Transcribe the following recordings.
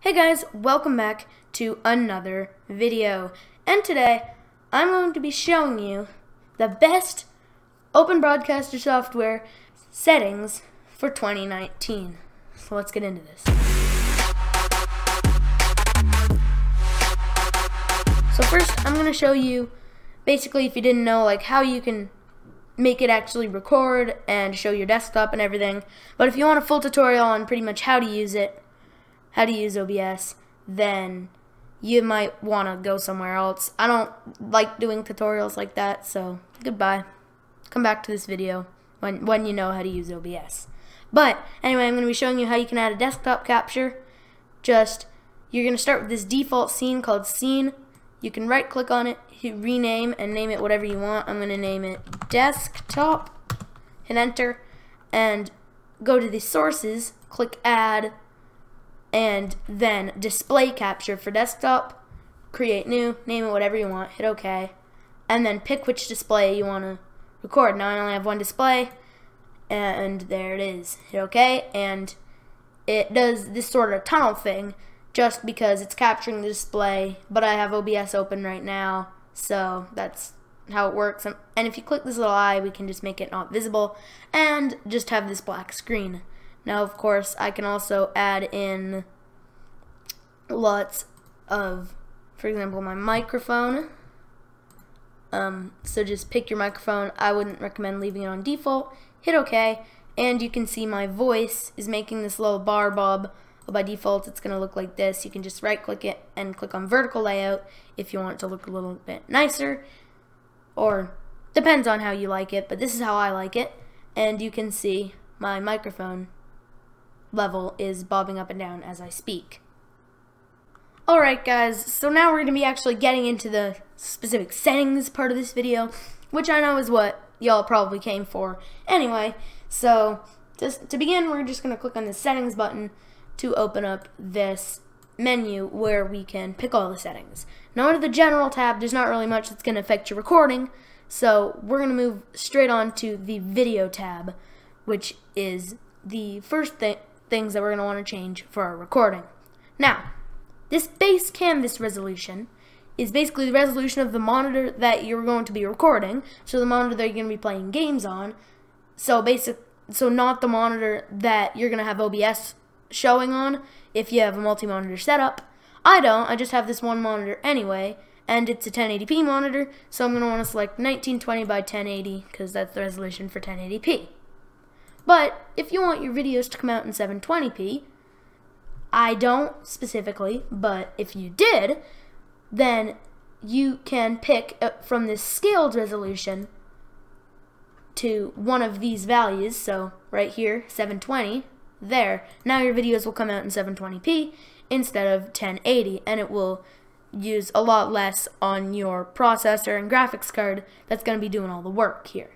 Hey guys, welcome back to another video, and today I'm going to be showing you the best open broadcaster software settings for 2019. So let's get into this. So first I'm going to show you basically, if you didn't know, like how you can make it actually record and show your desktop and everything. But if you want a full tutorial on pretty much how to use it, how to use OBS, then you might want to go somewhere else. I don't like doing tutorials like that, so goodbye. Come back to this video when you know how to use OBS. But anyway, I'm going to be showing you how you can add a desktop capture. You're going to start with this default scene called Scene. You can right click on it, hit rename, and name it whatever you want. I'm going to name it Desktop, hit enter, and go to the sources, click add, and then display capture for desktop, create new, name it whatever you want, hit OK, and then pick which display you want to record. Now I only have one display, and there it is. Hit OK, and it does this sort of tunnel thing just because it's capturing the display, but I have OBS open right now, so that's how it works. And if you click this little eye, we can just make it not visible and just have this black screen. Now, of course, I can also add in lots of, for example, my microphone. So just pick your microphone. I wouldn't recommend leaving it on default. Hit OK, and you can see my voice is making this little bar bob. By default, it's going to look like this. You can just right-click it and click on vertical layout if you want it to look a little bit nicer, or depends on how you like it, but this is how I like it. And you can see my microphone level is bobbing up and down as I speak. Alright guys, so now we're going to be actually getting into the specific settings part of this video, which I know is what y'all probably came for. Anyway, so just to begin, we're just going to click on the settings button to open up this menu where we can pick all the settings. Now under the general tab, there's not really much that's going to affect your recording, so we're going to move straight on to the video tab, which is the first things that we're going to want to change for our recording. Now, this base canvas resolution is basically the resolution of the monitor that you're going to be recording, so the monitor that you're going to be playing games on, so not the monitor that you're going to have OBS showing on if you have a multi-monitor setup. I don't, I just have this one monitor anyway, and it's a 1080p monitor, so I'm going to want to select 1920 by 1080 because that's the resolution for 1080p. But if you want your videos to come out in 720p, I don't specifically, but if you did, then you can pick from this scaled resolution to one of these values. So right here, 720, there. Now your videos will come out in 720p instead of 1080, and it will use a lot less on your processor and graphics card that's going to be doing all the work here.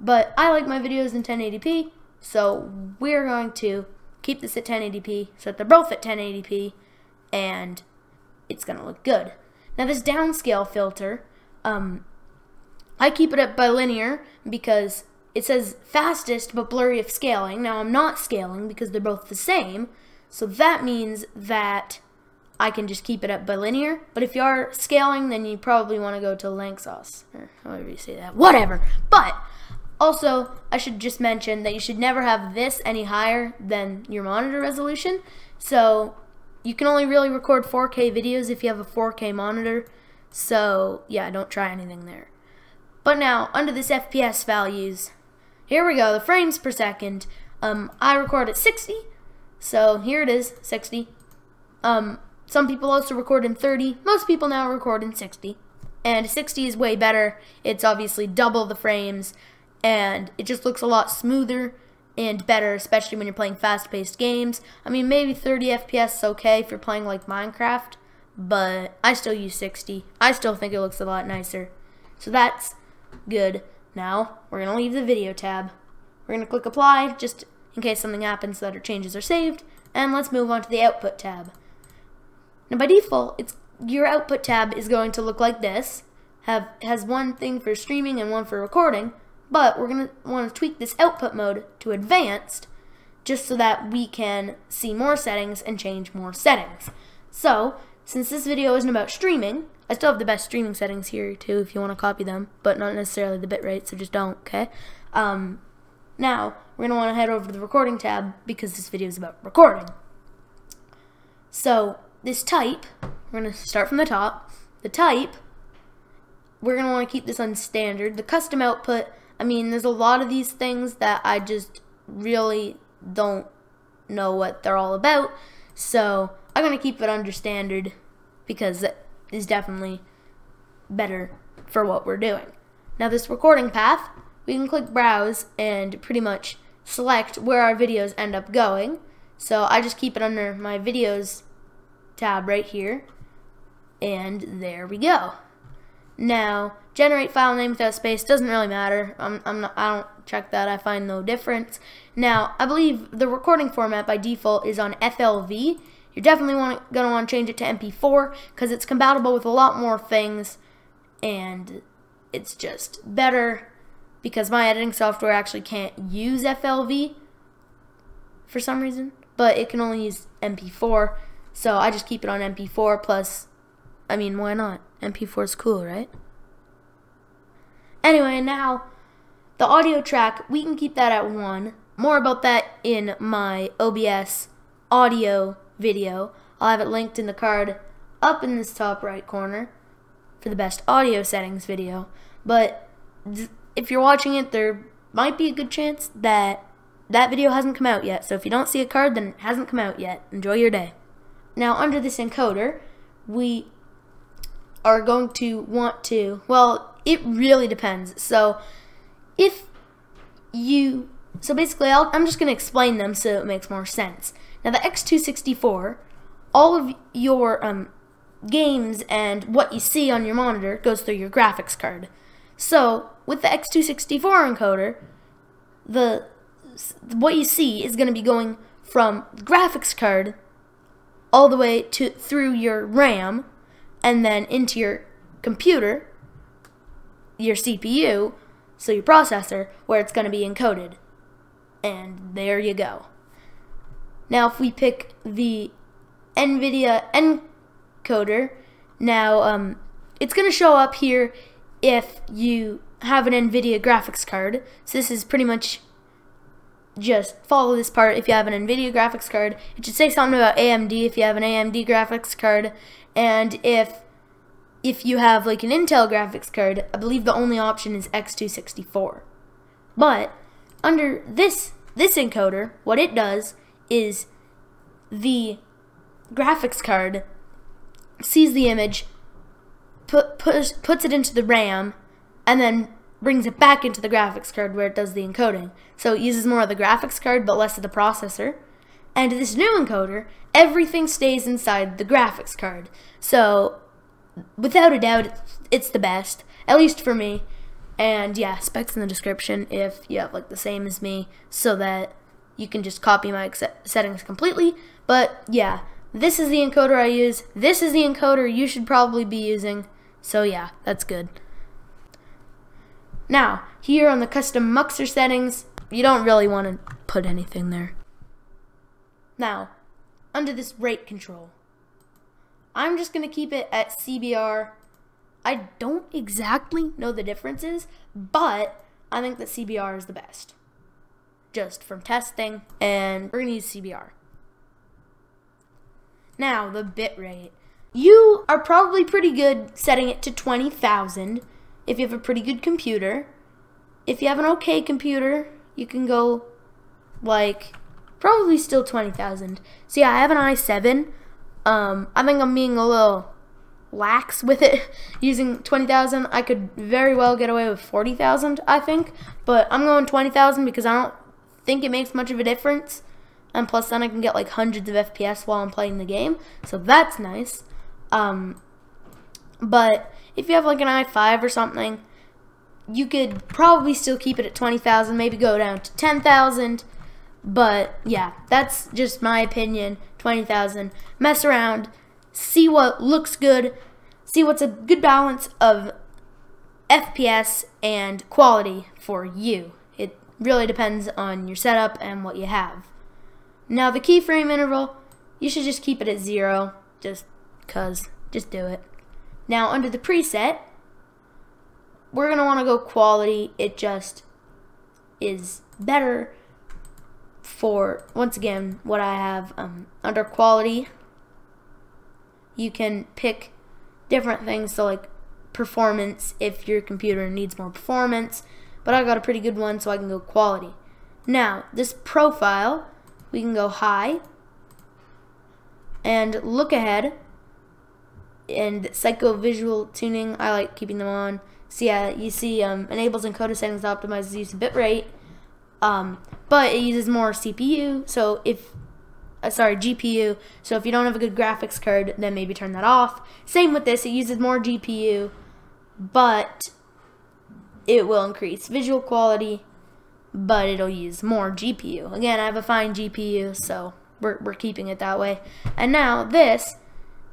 But I like my videos in 1080p, so we're going to keep this at 1080p so that they're both at 1080p, and it's going to look good. Now this downscale filter, I keep it at bilinear because it says fastest but blurry if scaling. Now I'm not scaling because they're both the same, so that means that I can just keep it at bilinear. But if you are scaling, then you probably want to go to Lanczos, or however you say that, whatever. But also, I should just mention that you should never have this any higher than your monitor resolution. So you can only really record 4K videos if you have a 4K monitor. So yeah, don't try anything there. But now, under this FPS values, here we go, the frames per second. I record at 60, so here it is, 60. Some people also record in 30. Most people now record in 60. And 60 is way better. It's obviously double the frames, and it just looks a lot smoother and better, especially when you're playing fast-paced games. I mean, maybe 30 FPS is okay if you're playing like Minecraft, but I still use 60. I still think it looks a lot nicer. So that's good. Now, we're going to leave the video tab. We're going to click apply, just in case something happens that our changes are saved, and let's move on to the output tab. Now by default, your output tab is going to look like this. Has one thing for streaming and one for recording, but we're going to want to tweak this output mode to advanced just so that we can see more settings and change more settings. So, since this video isn't about streaming, I still have the best streaming settings here too if you want to copy them, but not necessarily the bitrate, so just don't, okay? Now, we're going to want to head over to the recording tab because this video is about recording. So, this type, we're going to start from the top. The type, we're going to want to keep this on standard. The custom output, I mean, there's a lot of these things that I just really don't know what they're all about. So, I'm going to keep it under standard because it is definitely better for what we're doing. Now, this recording path, we can click browse and pretty much select where our videos end up going. So I just keep it under my videos tab right here, and there we go. Now, generate file name without space doesn't really matter. I don't check that. I find no difference. Now, I believe the recording format by default is on FLV. You're definitely going to want to change it to MP4 because it's compatible with a lot more things, and it's just better because my editing software actually can't use FLV for some reason, but it can only use MP4, so I just keep it on MP4 plus, I mean, why not? MP4 is cool, right? Anyway, now, the audio track, we can keep that at 1. More about that in my OBS audio video. I'll have it linked in the card up in this top right corner for the best audio settings video, but if you're watching it, there might be a good chance that that video hasn't come out yet. So if you don't see a card, then it hasn't come out yet. Enjoy your day. Now, under this encoder, we are going to want to, well, it really depends. So basically, I'm just going to explain them so it makes more sense. Now, the X264, all of your games and what you see on your monitor goes through your graphics card. So, with the X264 encoder, what you see is going to be going from the graphics card all the way through your RAM and then into your computer, your CPU, so your processor, where it's going to be encoded. And there you go. Now, if we pick the NVIDIA encoder, now it's going to show up here if you have an NVIDIA graphics card. So this is pretty much just follow this part. If you have an NVIDIA graphics card, it should say something about AMD if you have an AMD graphics card, and if you have like an Intel graphics card, I believe the only option is X264. But under this encoder, what it does is the graphics card sees the image, puts it into the RAM, and then brings it back into the graphics card where it does the encoding. So it uses more of the graphics card but less of the processor. And this new encoder, everything stays inside the graphics card. So without a doubt, it's the best, at least for me. And yeah, specs in the description if you have like the same as me, so that you can just copy my settings completely. But yeah, this is the encoder I use. This is the encoder you should probably be using. So yeah, that's good. Now, here on the custom muxer settings, you don't really want to put anything there. Now, under this rate control, I'm just going to keep it at CBR. I don't exactly know the differences, but I think that CBR is the best. Just from testing, and we're going to use CBR. Now, the bitrate. You are probably pretty good setting it to 20,000 if you have a pretty good computer. If you have an okay computer, you can go like probably still 20,000. So yeah, I have an i7. I think I'm being a little lax with it using 20,000. I could very well get away with 40,000, I think, but I'm going 20,000 because I don't think it makes much of a difference, and plus then I can get like hundreds of FPS while I'm playing the game, so that's nice. But if you have like an i5 or something, you could probably still keep it at 20,000, maybe go down to 10,000, but yeah, that's just my opinion. 20,000, mess around, see what looks good, see what's a good balance of FPS and quality for you. It really depends on your setup and what you have. Now the keyframe interval, you should just keep it at 0, just do it. Now under the preset, we're going to want to go quality. It just is better for, once again, what I have under quality. You can pick different things, so like performance if your computer needs more performance, but I got a pretty good one, so I can go quality. Now this profile, we can go high and look ahead, and psycho-visual tuning, I like keeping them on. So yeah, you see enables encoder settings to optimize the use of bitrate, but it uses more CPU, so if GPU, so if you don't have a good graphics card, then maybe turn that off. Same with this, it uses more GPU, but it will increase visual quality, but it'll use more GPU. Again, I have a fine GPU, so we're keeping it that way. And now this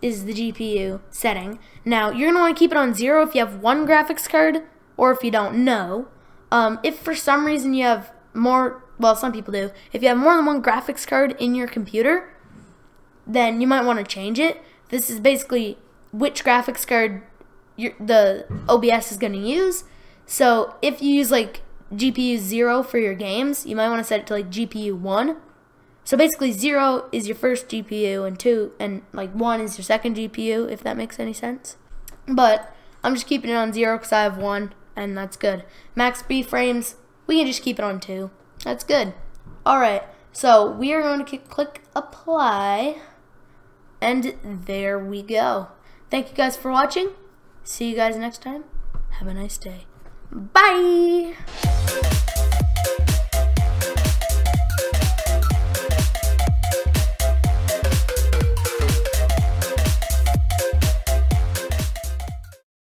is the GPU setting. Now you're going to want to keep it on 0 if you have one graphics card, or if you don't know. If for some reason you have more, well, some people do, if you have more than one graphics card in your computer, then you might want to change it. This is basically which graphics card the OBS is going to use. So if you use like GPU 0 for your games, you might want to set it to like GPU 1. So basically 0 is your first GPU, and 2 and like 1 is your second GPU, if that makes any sense. But I'm just keeping it on 0 because I have 1, and that's good. Max B frames, we can just keep it on 2. That's good. Alright, so we are going to click apply, and there we go. Thank you guys for watching. See you guys next time. Have a nice day. Bye!